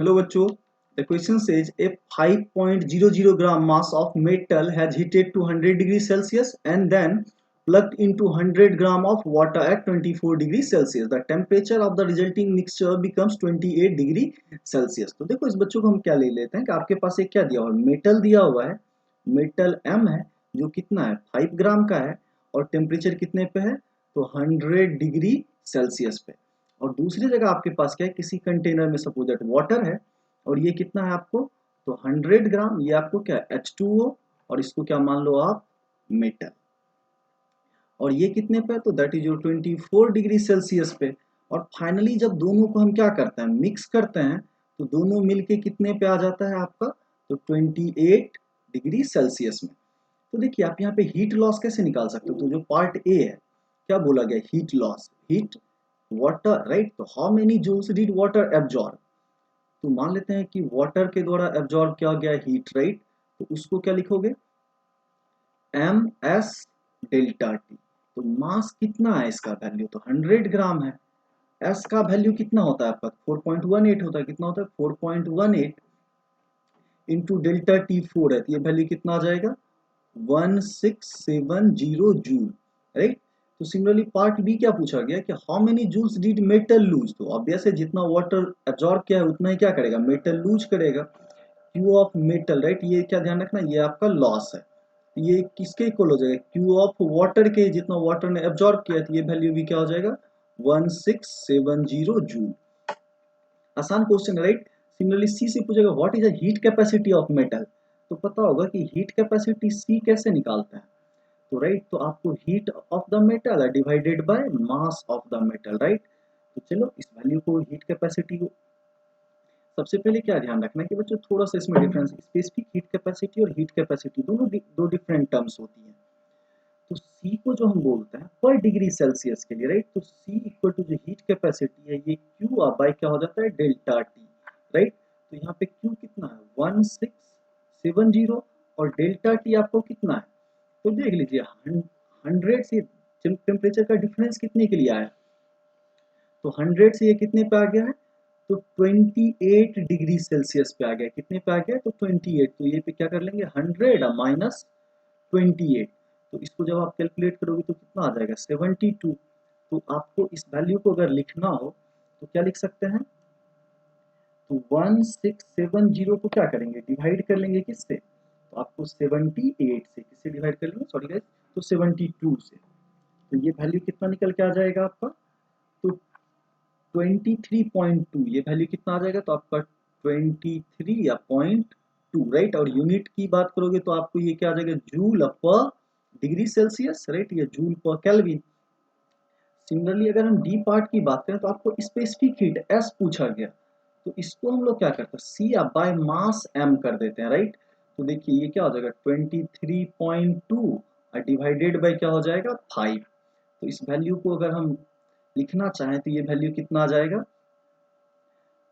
Hello bachcho, the question says a 5.00 gram mass of metal has heated to 100 degrees Celsius and then plugged into 100 gram of water at 24 degrees Celsius. The temperature of the resulting mixture becomes 28 degree Celsius. तो देखो इस बच्चों को हम क्या ले लेते हैं कि आपके पास एक क्या दिया हुआ है, मेटल दिया हुआ है, मेटल M है जो कितना है 5 ग्राम का है और टेम्परेचर कितने पे है तो 100 डिग्री सेल्सियस पे। और दूसरी जगह आपके पास क्या है, किसी कंटेनर में सपोज दैट वाटर है और ये कितना है आपको तो 100 ग्राम, ये आपको क्या है H2O और इसको क्या मान लो आप मेटल। और ये कितने पे है तो that is your 24 degree Celsius पे। और फाइनली जब दोनों को हम क्या करते हैं मिक्स करते हैं तो दोनों मिलके कितने पे आ जाता है आपका तो 28 डिग्री सेल्सियस में। तो देखिए आप यहाँ पे हीट लॉस कैसे निकाल सकते हो, तो जो पार्ट ए है क्या बोला गया heat loss, heat water right, तो how many joules did water absorb. तो मान लेते हैं कि वाटर के द्वारा एब्जॉर्ब किया गया हीट राइट, तो उसको क्या लिखोगे एम एस डेल्टा टी। तो मास कितना है इसका वैल्यू तो 100 ग्राम है। एस का वैल्यू कितना होता है आपका 4.18 होता है, कितना होता है 4.18 इंटू डेल्टा टी 4 है तो ये वैल्यू कितना आ जाएगा 1670 जूल राइट। तो सिमिलरली पार्ट बी क्या पूछा गया कि how many joules did metal lose, तो ऑब्वियस है जितना वाटर एब्जॉर्ब किया है उतना ही क्या करेगा मेटल लूज करेगा। क्यू ऑफ मेटल राइट, ये क्या ध्यान रखना ये आपका लॉस है, ये किसके इक्वल हो जाएगा क्यू ऑफ वाटर के, जितना वाटर ने एब्जॉर्ब किया है तो ये वैल्यू भी क्या हो जाएगा 1670 जूल। आसान क्वेश्चन है राइट। सिमिलरली सी से पूछेगा what is the heat capacity of metal, तो पता होगा कि हीट कैपेसिटी सी कैसे निकालते हैं तो राइट, तो आपको हीट ऑफ द मेटल है divided by mass of the metal right. तो चलो इस वैल्यू को हीट कैपेसिटी को सबसे पहले क्या ध्यान रखना है कि बच्चों थोड़ा सा इसमें डिफरेंस, स्पेसिफिक हीट कैपेसिटी और हीट कैपेसिटी दोनों दो डिफरेंट टर्म्स होती हैं। तो C को जो हम बोलते हैं पर डिग्री सेल्सियस के लिए राइट, तो C इक्वल टू जो हीट कैपेसिटी है ये Q बाय क्या हो जाता है डेल्टा T राइट। तो यहाँ पे Q कितना है 1670 और डेल्टा T आपको कितना है तो देख लीजिए 100 से टेम्परेचर का डिफरेंस कितने के लिए आया तो 100 से ये कितने पे आ गया है तो 28 डिग्री सेल्सियस पे आ गया, कितने पे आ गया तो 28, तो ये पे क्या कर लेंगे 100 माइनस 28, तो इसको जब आप कैलकुलेट करोगे तो कितना आ जाएगा 72। तो आपको इस वैल्यू को अगर लिखना हो तो क्या लिख सकते हैं तो 1670 को क्या करेंगे डिवाइड कर लेंगे किससे तो आपको 78 से किससे डिवाइड कर लेंगे सॉरी गाइस तो 72 से। तो ये वैल्यू कितना निकल के आ जाएगा आपका तो 23.2, ये वैल्यू कितना आ जाएगा तो आपका 23 या 0.2 राइट। और यूनिट की बात करोगे तो आपको ये क्या आ जाएगा जूल पर डिग्री सेल्सियस राइट, ये जूल पर केल्विन। सिमिलरली अगर हम डी पार्ट की बात करें तो आपको स्पेसिफिक हीट एस पूछा गया, तो इसको हम लोग क्या करते हैं सी या बाय मास एम कर देते हैं राइट। तो देखिए ये क्या हो जाएगा 23.2 डिवाइडेड बाय क्या हो जाएगा 5। तो इस वैल्यू को अगर हम लिखना चाहें तो ये वैल्यू कितना आ जाएगा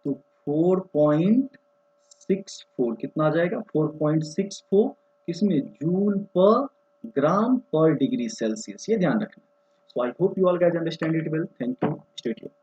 तो 4.64 कितना आ जाएगा 4.64 किसमें जूल पर ग्राम पर डिग्री सेल्सियस, ये ध्यान रखना। So I hope you all guys understand it well, thank you, stay tuned.